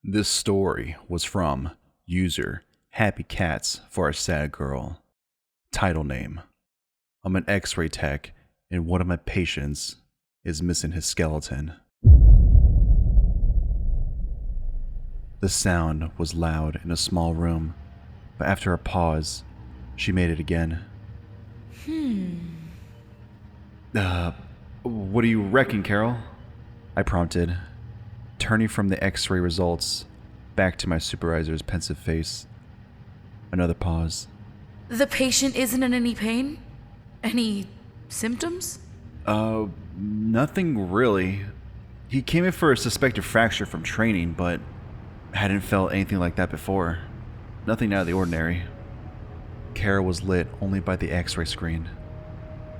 This story was from user HappyCatsForASadGirl. Title name: I'm an X-ray tech and one of my patients is missing his skeleton. The sound was loud in a small room, but after a pause, she made it again. What do you reckon, Carol? I prompted, turning from the X-ray results back to my supervisor's pensive face. Another pause. The patient isn't in any pain? Any symptoms? Nothing really. He came in for a suspected fracture from training, but hadn't felt anything like that before. Nothing out of the ordinary. Carol was lit only by the X-ray screen,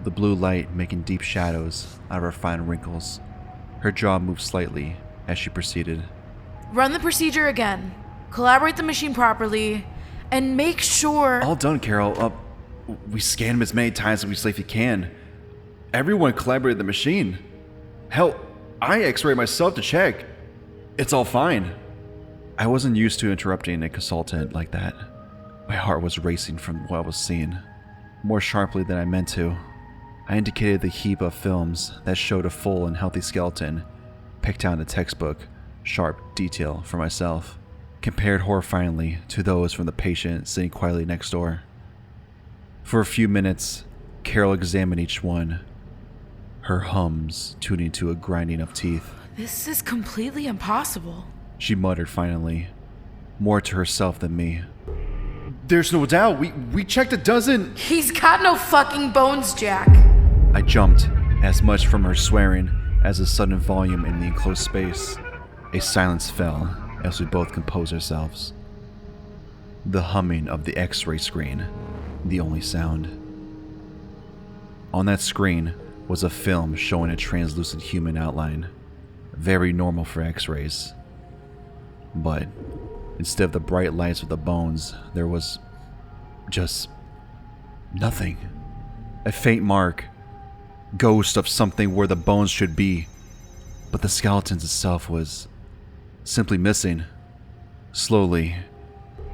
the blue light making deep shadows out of her fine wrinkles. Her jaw moved slightly as she proceeded. Run the procedure again. Collaborate the machine properly, and make sure... All done, Carol. We scanned him as many times as we safely can. Everyone collaborated the machine. Hell, I X-rayed myself to check. It's all fine. I wasn't used to interrupting a consultant like that. My heart was racing from what I was seeing, more sharply than I meant to. I indicated the heap of films that showed a full and healthy skeleton, picked out in the textbook, sharp detail for myself, compared horrifyingly to those from the patient sitting quietly next door. For a few minutes, Carol examined each one, her hums tuning to a grinding of teeth. This is completely impossible. She muttered finally, more to herself than me. There's no doubt. We checked a dozen... He's got no fucking bones, Jack. I jumped, as much from her swearing as the sudden volume in the enclosed space. A silence fell as we both composed ourselves. The humming of the X-ray screen, the only sound. On that screen was a film showing a translucent human outline, very normal for X-rays. But instead of the bright lights of the bones, there was just nothing. A faint mark, ghost of something where the bones should be, but the skeleton itself was simply missing. Slowly,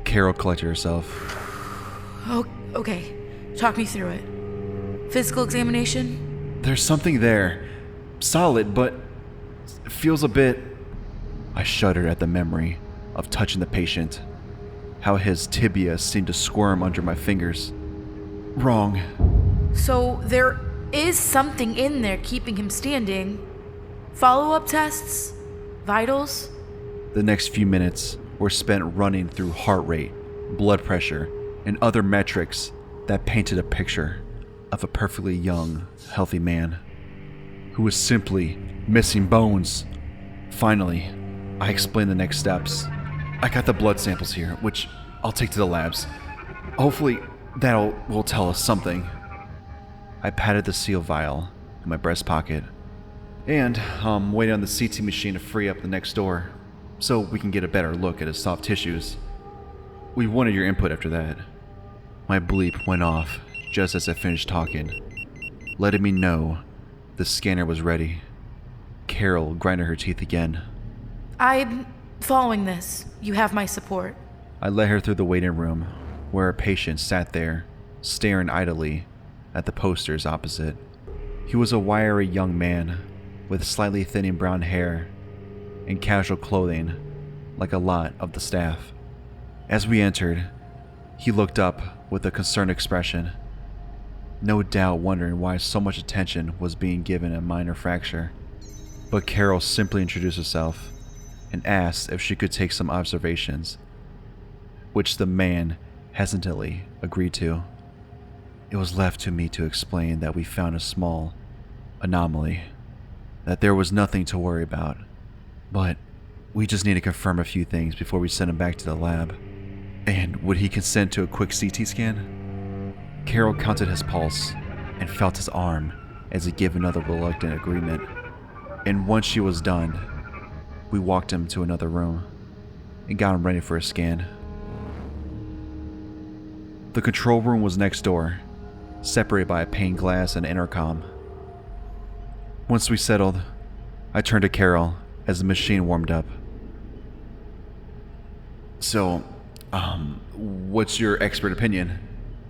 Carol collected herself. Oh, okay. Talk me through it. Physical examination? There's something there. Solid, but it feels a bit... I shuddered at the memory of touching the patient, how his tibia seemed to squirm under my fingers. Wrong. So there is something in there keeping him standing. Follow-up tests? Vitals? The next few minutes were spent running through heart rate, blood pressure, and other metrics that painted a picture of a perfectly young, healthy man who was simply missing bones. Finally, I explained the next steps. I got the blood samples here, which I'll take to the labs. Hopefully, that will tell us something. I patted the seal vial in my breast pocket, and I'm waiting on the CT machine to free up the next door, so we can get a better look at his soft tissues. We wanted your input after that. My bleep went off just as I finished talking, letting me know the scanner was ready. Carol grinded her teeth again. I'm following this. You have my support. I led her through the waiting room, where a patient sat there, staring idly at the posters opposite. He was a wiry young man, with slightly thinning brown hair, and casual clothing, like a lot of the staff. As we entered, he looked up with a concerned expression, no doubt wondering why so much attention was being given a minor fracture. But Carol simply introduced herself and asked if she could take some observations, which the man hesitantly agreed to. It was left to me to explain that we found a small anomaly, that there was nothing to worry about, but we just need to confirm a few things before we send him back to the lab. And would he consent to a quick CT scan? Carol counted his pulse and felt his arm as he gave another reluctant agreement. And once she was done, we walked him to another room and got him ready for a scan. The control room was next door, separated by a pane glass and intercom. Once we settled, I turned to Carol as the machine warmed up. So, what's your expert opinion?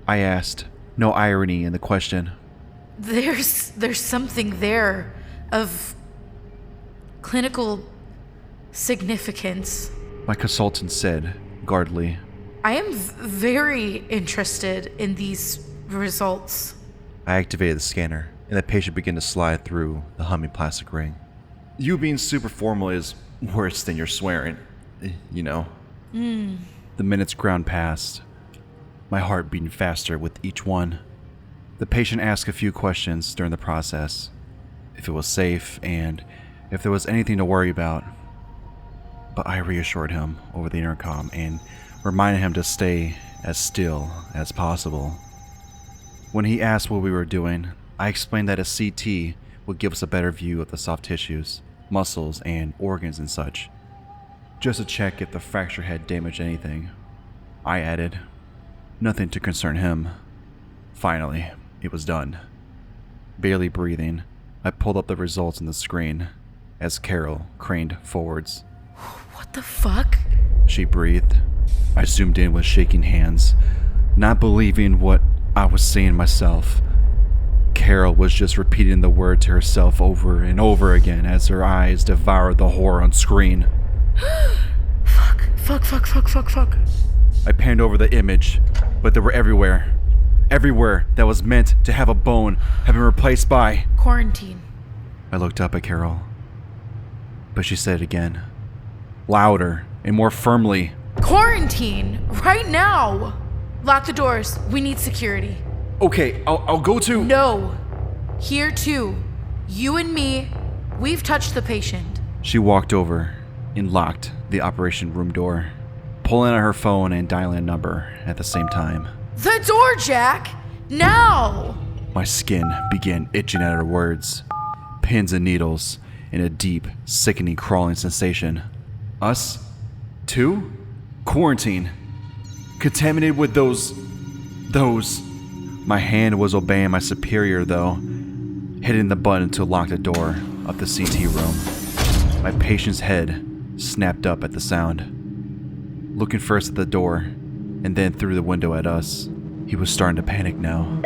I asked, no irony in the question. There's something there of clinical significance. My consultant said, guardedly. I am very interested in these results. I activated the scanner, and the patient began to slide through the humming plastic ring. You being super formal is worse than your swearing, you know. The minutes ground past, my heart beating faster with each one. The patient asked a few questions during the process, if it was safe and if there was anything to worry about. But I reassured him over the intercom and reminded him to stay as still as possible. When he asked what we were doing, I explained that a CT would give us a better view of the soft tissues, muscles, and organs and such, just to check if the fracture had damaged anything. I added, nothing to concern him. Finally, it was done. Barely breathing, I pulled up the results on the screen as Carol craned forwards. What the fuck? She breathed. I zoomed in with shaking hands, not believing what I was seeing myself. Carol was just repeating the word to herself over and over again as her eyes devoured the horror on screen. Fuck. I panned over the image, but they were everywhere. Everywhere that was meant to have a bone had been replaced by Quarantine. I looked up at Carol, but she said it again, louder and more firmly. Quarantine! Right now! Lock the doors. We need security. Okay, I'll go to... No. Here too. You and me, we've touched the patient. She walked over and locked the operation room door, pulling out her phone and dialing a number at the same time. The door, Jack! Now! My skin began itching at her words. Pins and needles, and a deep, sickening crawling sensation. Us? Too? Quarantine. Contaminated with those... My hand was obeying my superior, though, hitting the button to lock the door of the CT room. My patient's head snapped up at the sound. Looking first at the door, and then through the window at us, he was starting to panic now.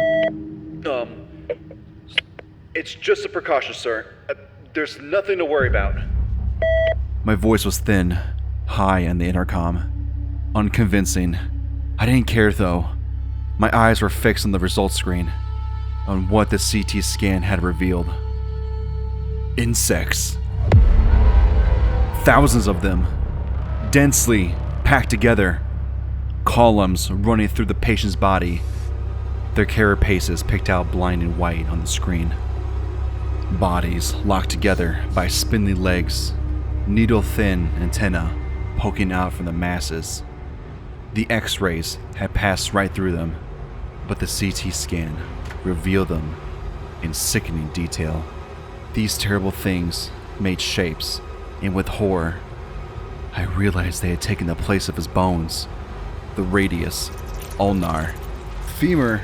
It's just a precaution, sir. There's nothing to worry about. My voice was thin, high on the intercom. Unconvincing. I didn't care, though. My eyes were fixed on the results screen, on what the CT scan had revealed. Insects. Thousands of them, densely packed together, columns running through the patient's body, their carapaces picked out blinding white on the screen. Bodies locked together by spindly legs, needle-thin antennae poking out from the masses. The X-rays had passed right through them, but the CT scan revealed them in sickening detail. These terrible things made shapes, and with horror, I realized they had taken the place of his bones. The radius, ulnar, femur,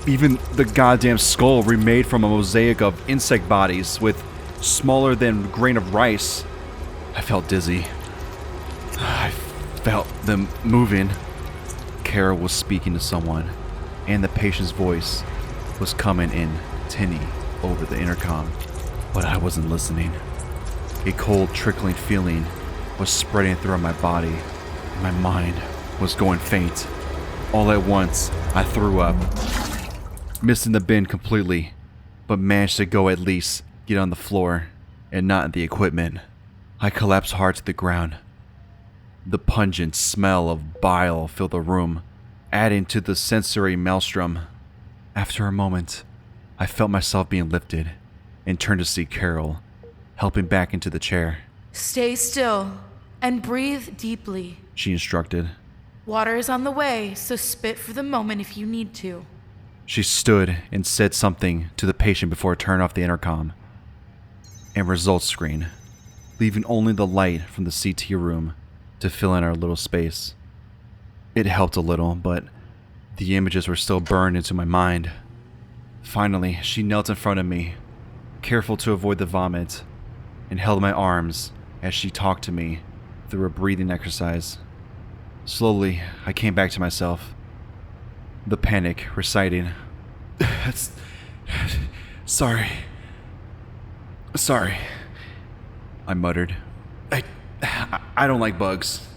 even the goddamn skull remade from a mosaic of insect bodies with smaller than a grain of rice. I felt dizzy. I felt them moving. Carol was speaking to someone, and the patient's voice was coming in tinny over the intercom, but I wasn't listening. A cold, trickling feeling was spreading throughout my body, and my mind was going faint. All at once, I threw up, missing the bin completely, but managed to go at least get on the floor and not in the equipment. I collapsed hard to the ground. The pungent smell of bile filled the room, adding to the sensory maelstrom. After a moment, I felt myself being lifted and turned to see Carol, helping back into the chair. Stay still and breathe deeply, she instructed. Water is on the way, so spit for the moment if you need to. She stood and said something to the patient before turning off the intercom and results screen, leaving only the light from the CT room to fill in our little space. It helped a little, but the images were still burned into my mind. Finally, she knelt in front of me, careful to avoid the vomit, and held my arms as she talked to me through a breathing exercise. Slowly, I came back to myself. The panic reciting. Sorry. Sorry. I muttered. I don't like bugs.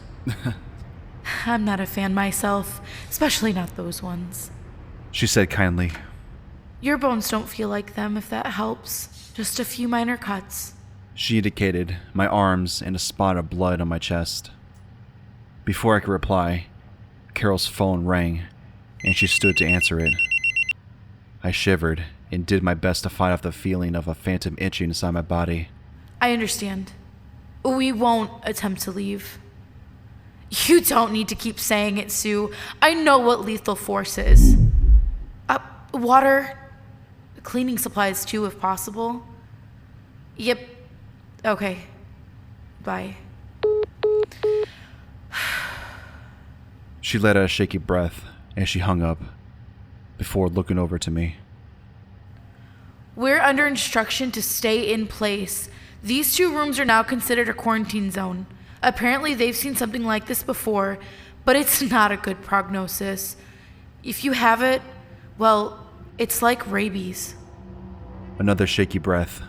I'm not a fan myself, especially not those ones. She said kindly. Your bones don't feel like them, if that helps. Just a few minor cuts. She indicated my arms and a spot of blood on my chest. Before I could reply, Carol's phone rang, and she stood to answer it. I shivered and did my best to fight off the feeling of a phantom itching inside my body. I understand. We won't attempt to leave. You don't need to keep saying it, Sue. I know what lethal force is. Water. Cleaning supplies, too, if possible. Yep. Okay. Bye. She let out a shaky breath as she hung up, before looking over to me. We're under instruction to stay in place. These 2 rooms are now considered a quarantine zone. Apparently they've seen something like this before, but it's not a good prognosis. If you have it, well, it's like rabies. Another shaky breath.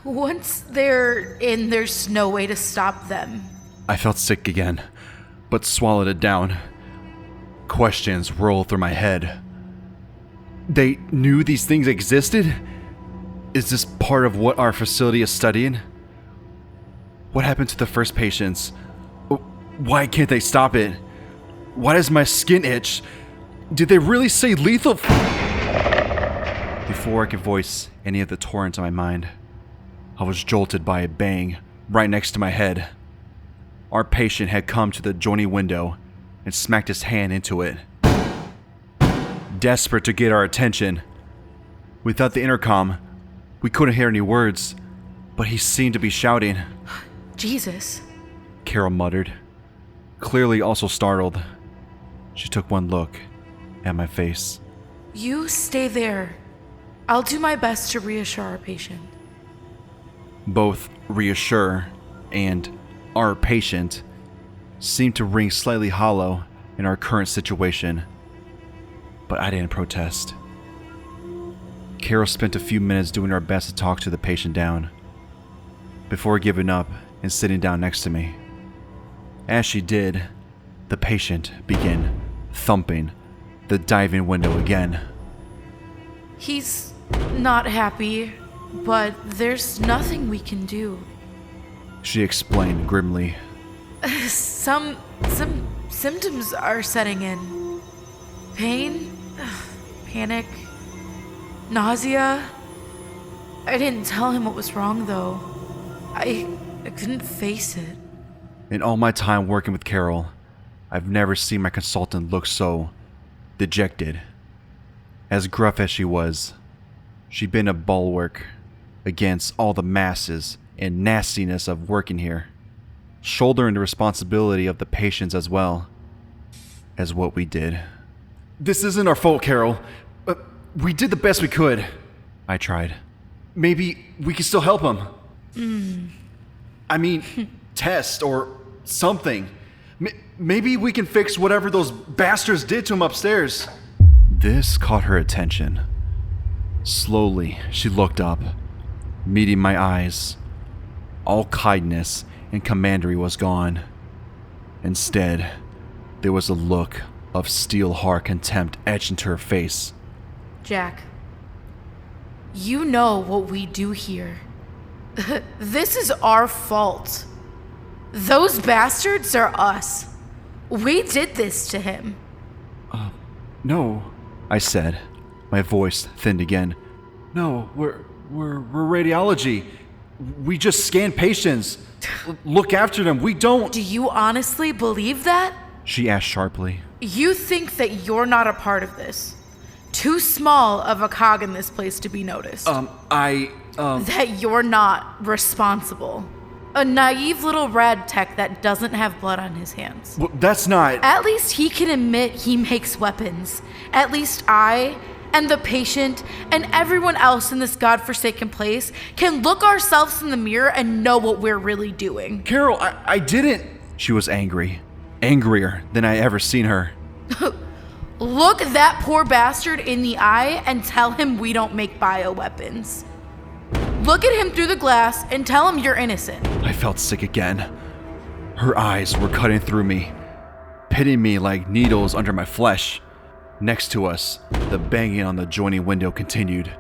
Once they're in, there's no way to stop them. I felt sick again, but swallowed it down. Questions rolled through my head. They knew these things existed? Is this part of what our facility is studying? What happened to the first patients? Why can't they stop it? Why does my skin itch? Did they really say lethal? Before I could voice any of the torrent in my mind, I was jolted by a bang right next to my head. Our patient had come to the adjoining window and smacked his hand into it. Desperate to get our attention. Without the intercom, we couldn't hear any words, but he seemed to be shouting. Jesus. Carol muttered, clearly also startled. She took one look at my face. You stay there. I'll do my best to reassure our patient. Both reassure and our patient seemed to ring slightly hollow in our current situation, but I didn't protest. Carol spent a few minutes doing her best to talk to the patient down, before giving up and sitting down next to me. As she did, the patient began thumping the diving window again. He's not happy, but there's nothing we can do. She explained grimly. Some symptoms are setting in. Pain, panic, nausea. I didn't tell him what was wrong, though. I couldn't face it. In all my time working with Carol, I've never seen my consultant look so dejected. As gruff as she was, she'd been a bulwark against all the masses and nastiness of working here, shouldering the responsibility of the patients as well as what we did. This isn't our fault, Carol. We did the best we could. I tried. Maybe we can still help him. I mean, test or something. Maybe we can fix whatever those bastards did to him upstairs. This caught her attention. Slowly, she looked up, meeting my eyes. All kindness and commandery was gone. Instead, there was a look of steel-hard contempt etched into her face. Jack, you know what we do here. This is our fault. Those bastards are us. We did this to him. No, I said, my voice thinned again. No, we're radiology. We just scan patients, look after them. We don't... Do you honestly believe that? She asked sharply. You think that you're not a part of this. Too small of a cog in this place to be noticed. That you're not responsible. A naive little rad tech that doesn't have blood on his hands. Well, that's not... At least he can admit he makes weapons. At least I, and the patient, and everyone else in this godforsaken place can look ourselves in the mirror and know what we're really doing. Carol, I didn't... She was angry, angrier than I ever seen her. Look that poor bastard in the eye and tell him we don't make bioweapons. Look at him through the glass and tell him you're innocent. I felt sick again. Her eyes were cutting through me, pitting me like needles under my flesh. Next to us, the banging on the joining window continued,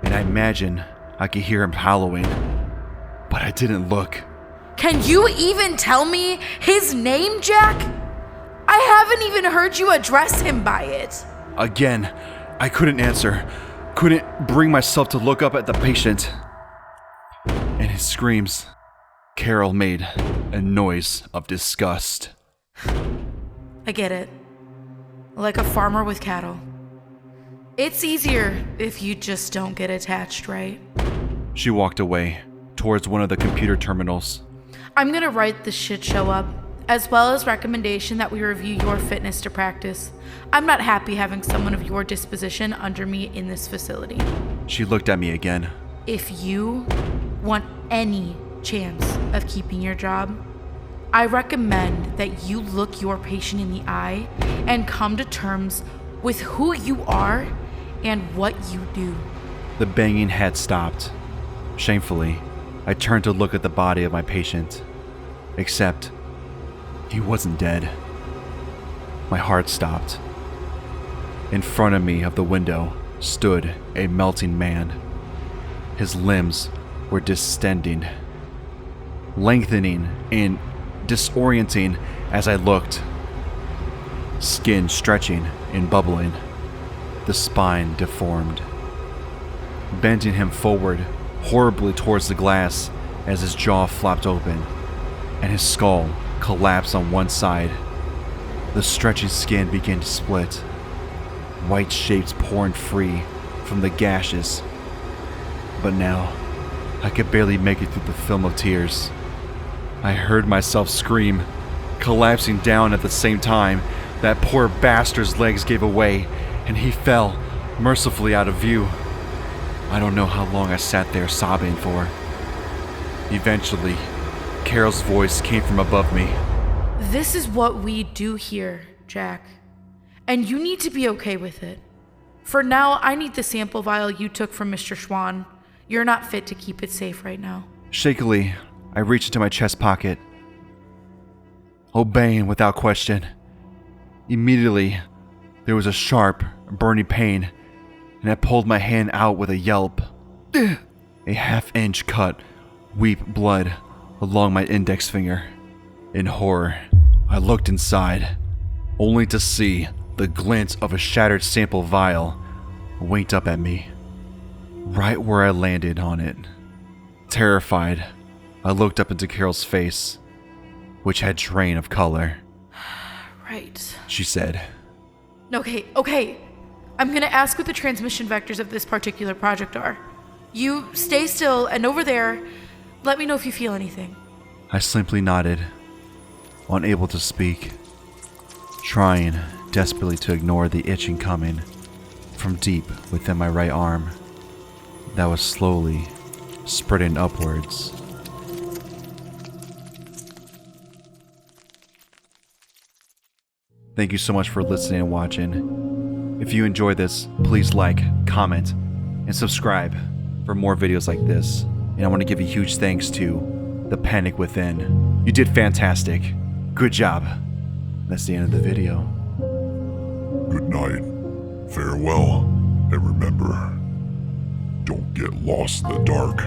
and I imagine I could hear him howling. But I didn't look. Can you even tell me his name, Jack? I haven't even heard you address him by it. Again, I couldn't answer. Couldn't bring myself to look up at the patient. And his screams. Carol made a noise of disgust. I get it. Like a farmer with cattle. It's easier if you just don't get attached, right? She walked away towards one of the computer terminals. I'm gonna write the shit show up, as well as recommendation that we review your fitness to practice. I'm not happy having someone of your disposition under me in this facility. She looked at me again. If you want any chance of keeping your job, I recommend that you look your patient in the eye and come to terms with who you are and what you do. The banging had stopped. Shamefully, I turned to look at the body of my patient. Except, he wasn't dead. My heart stopped. In front of me of the window stood a melting man. His limbs were distending, lengthening and disorienting as I looked. Skin stretching and bubbling, the spine deformed, bending him forward horribly towards the glass as his jaw flopped open and his skull collapsed on one side. The stretching skin began to split, white shapes pouring free from the gashes. But now, I could barely make it through the film of tears. I heard myself scream, collapsing down at the same time. That poor bastard's legs gave away, and he fell, mercifully out of view. I don't know how long I sat there sobbing for. Eventually, Carol's voice came from above me. This is what we do here, Jack. And you need to be okay with it. For now, I need the sample vial you took from Mr. Schwann. You're not fit to keep it safe right now. Shakily, I reached into my chest pocket, obeying without question. Immediately, there was a sharp, burning pain, and I pulled my hand out with a yelp. A half-inch cut weeped blood along my index finger. In horror, I looked inside, only to see the glint of a shattered sample vial winked up at me, right where I landed on it. Terrified, I looked up into Carol's face, which had drain of color. Right. She said. Okay. I'm gonna ask what the transmission vectors of this particular project are. You stay still, and over there, let me know if you feel anything. I simply nodded, unable to speak, trying desperately to ignore the itching coming from deep within my right arm that was slowly spreading upwards. Thank you so much for listening and watching. If you enjoyed this, please like, comment, and subscribe for more videos like this. And I want to give a huge thanks to The Panic Within. You did fantastic. Good job. That's the end of the video. Good night, farewell, and remember, don't get lost in the dark.